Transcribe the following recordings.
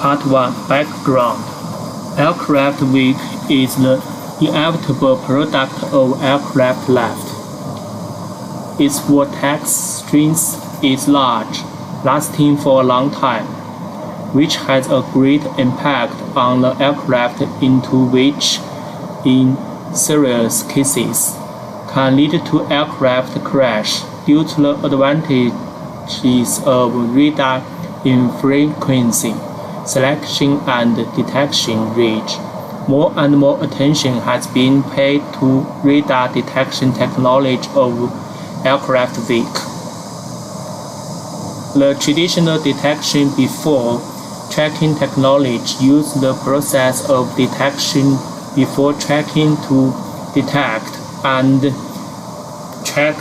Part 1 Background. Aircraft wake is the inevitable product of aircraft life. Its vortex strength is large, lasting for a long time, which has a great impact on the aircraft, into which, in serious cases, can lead to aircraft crash due to the advantages of radar infrequency, selection and detection range. More and more attention has been paid to radar detection technology of aircraft wake. The traditional detection before tracking technology used the process of detection before tracking to detect and track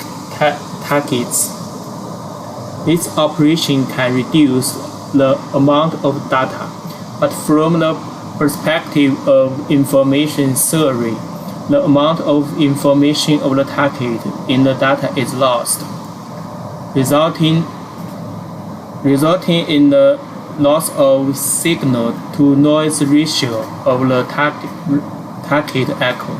targets. This operation can reduce the amount of data, but from the perspective of information theory, the amount of information of the target in the data is lost, resulting in the loss of signal-to-noise ratio of the target echo.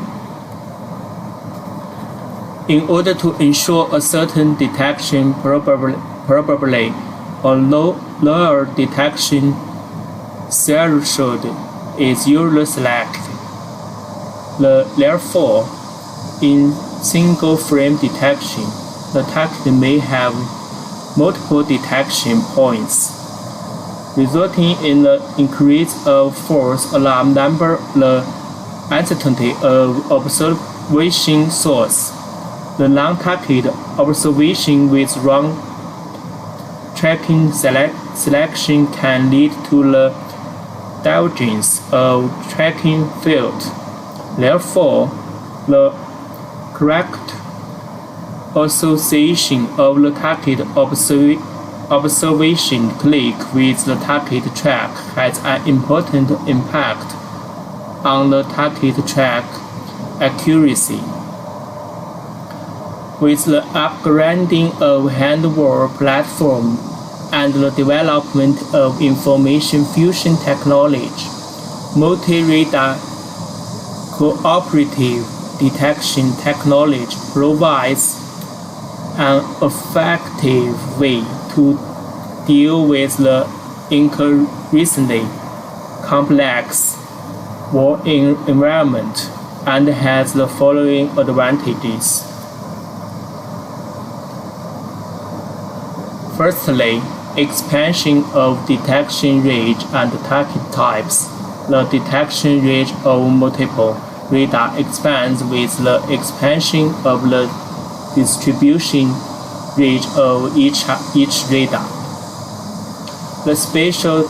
In order to ensure a certain detection probably a lower detection threshold is usually selected. Therefore, in single-frame detection, the target may have multiple detection points, resulting in the increase of false alarm number, the uncertainty of observation source. The non-target observation with wrong tracking selection can lead to the divergence of tracking field. Therefore, the correct association of the target observation click with the target track has an important impact on the target track accuracy. With the upgrading of handheld platform and the development of information fusion technology, multi-radar cooperative detection technology provides an effective way to deal with the increasingly complex war environment and has the following advantages. Firstly, expansion of detection range and target types. The detection range of multiple radar expands with the expansion of the distribution range of each radar. The spatial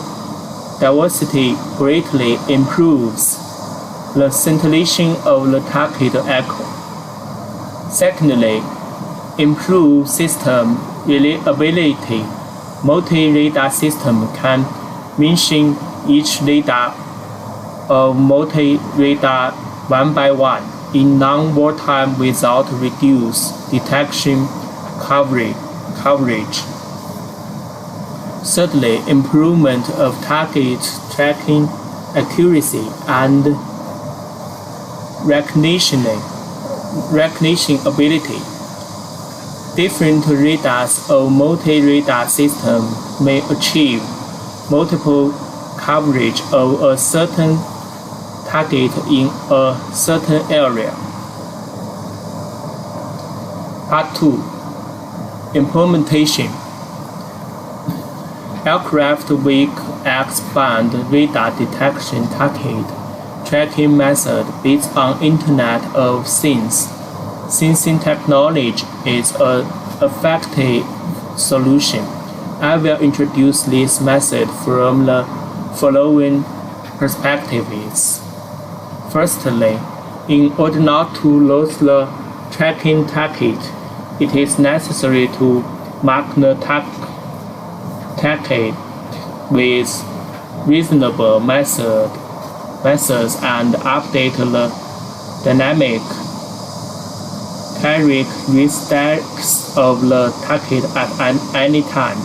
diversity greatly improves the scintillation of the target echo. Secondly, improved system reliability. Multi-radar system can mention each radar of multi-radar one by one in non-wartime without reduced detection coverage. Thirdly, improvement of target tracking accuracy and recognition ability. Different radars of multi-radar system may achieve multiple coverage of a certain target in a certain area. Part 2 Implementation. Aircraft wake expand radar detection target tracking method based on Internet of Things. Sensing technology is an effective solution. I will introduce this method from the following perspectives. Firstly, in order not to lose the tracking target, it is necessary to mark the target with reasonable methods and update the dynamic characteristics of the target at any time.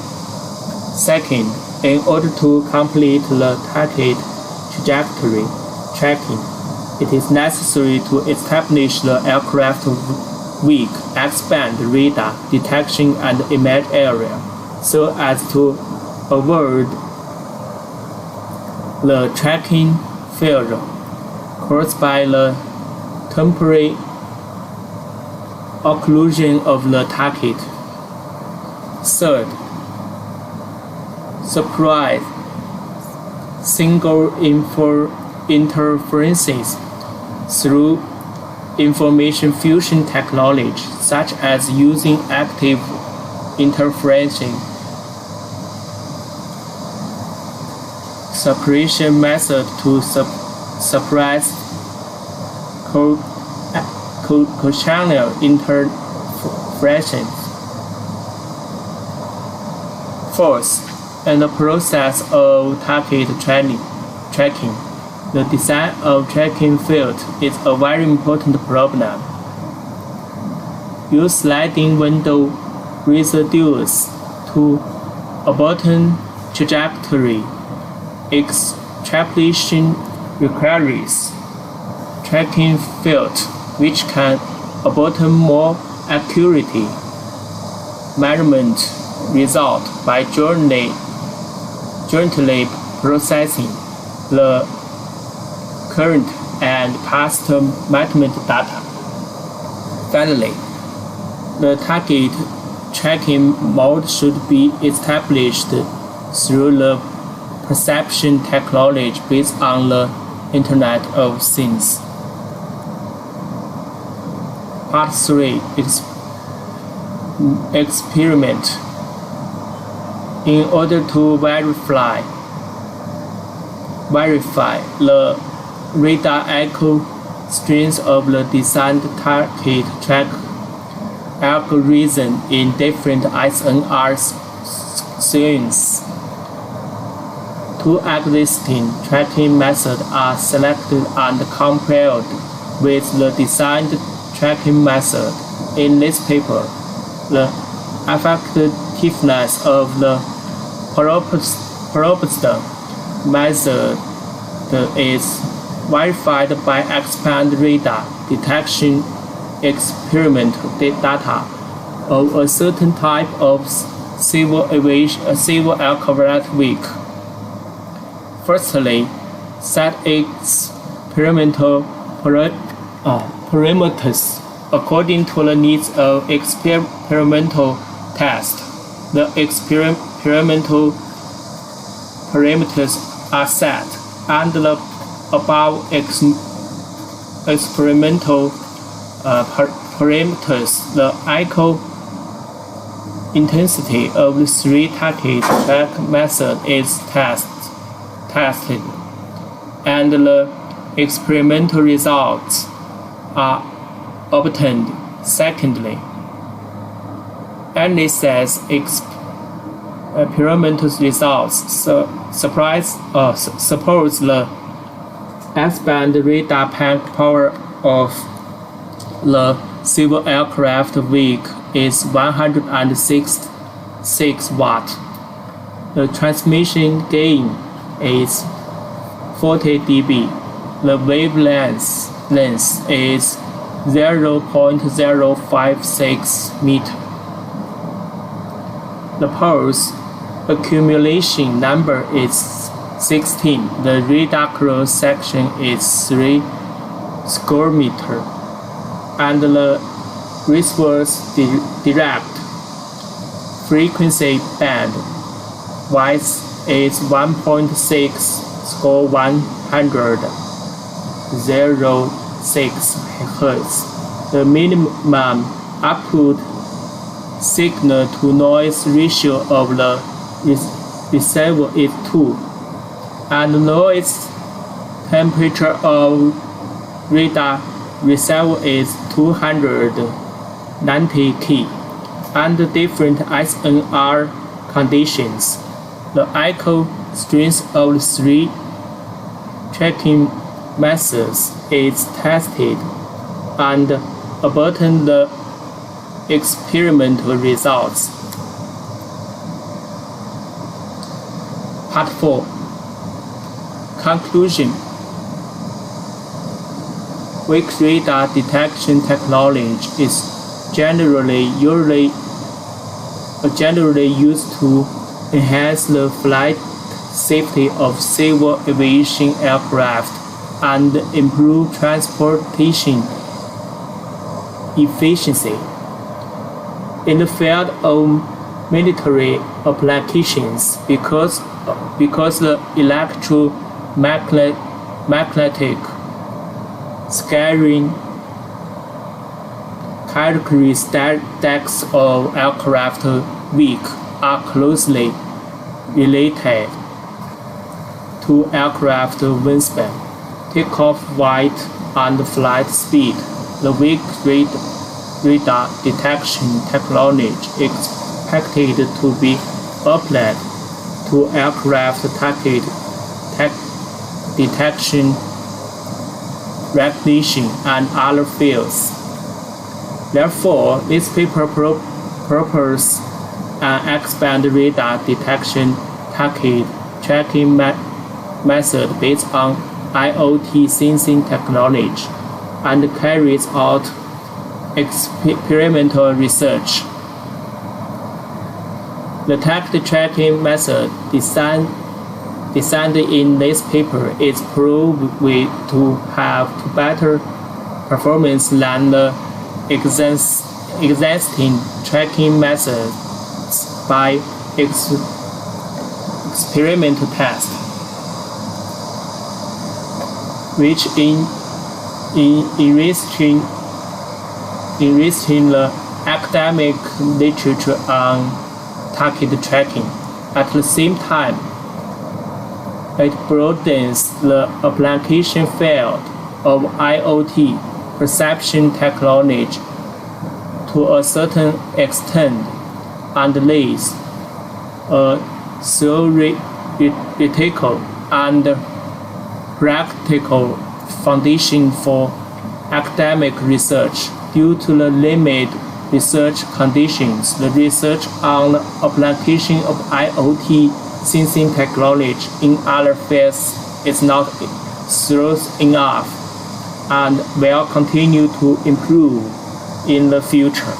Second, In order to complete the target trajectory tracking, it is necessary to establish the aircraft weak X-band radar detection and image area so as to avoid the tracking failure caused by the temporary occlusion of the target. Third, surprise single interferences through information fusion technology, such as using active interferencing separation method to suppress co-channel interferences. Fourth, in the process of target tracking, the design of tracking field is a very important problem. Use sliding window residues to abort trajectory. Extrapolation requires tracking field which can abort more accurately measurement result by jointly processing the current and past measurement data. Finally, the target tracking mode should be established through the perception technology based on the Internet of Things. Part 3. Experiment. In order to verify the radar echo strings of the designed target track algorithm in different SNR sequences. Two existing tracking methods are selected and compared with the designed tracking method. In this paper, the effectiveness of the proposed method is verified by X-band radar detection experimental data of a certain type of civil aircraft weak. Firstly, set experimental parameters according to the needs of experimental test. The experimental parameters are set, and the above experimental parameters, the echo intensity of the three target track method is tested, and the experimental results are obtained. Secondly, analyze experimental results suppose the X-band radar power of the civil aircraft weak is 106 watt. The transmission gain is 40 dB. The wavelength is 0.056 meter. The pulse accumulation number is 16. The radar cross section is 3 square meter, and the reverse direct frequency band width is 1.6 square 106 Hz. The minimum output signal to noise ratio of the receiver is 2, and the noise temperature of radar receiver is 290 K. Under different SNR conditions, the echo strings of the three tracking methods is tested and obtain the experimental results. Part 4. Conclusion. Weak radar detection technology is generally used to enhance the flight safety of civil aviation aircraft and improve transportation efficiency. In the field of military applications, because the electromagnetic scattering characteristics of aircraft wake are closely related to aircraft wingspan, takeoff weight, and flight speed. The weak radar detection technology is expected to be applied to aircraft target detection, recognition, and other fields. Therefore, this paper proposes an expanded radar detection target tracking method based on IoT sensing technology and carries out experimental research. The target tracking method designed in this paper is proved to have better performance than the existing tracking methods by experimental tests, which in enriching the academic literature on target tracking. At the same time, it broadens the application field of IoT perception technology to a certain extent and lays a theoretical and practical foundation for academic research. Due to the limited research conditions, the research on the application of IoT sensing technology in other fields is not thorough enough and will continue to improve in the future.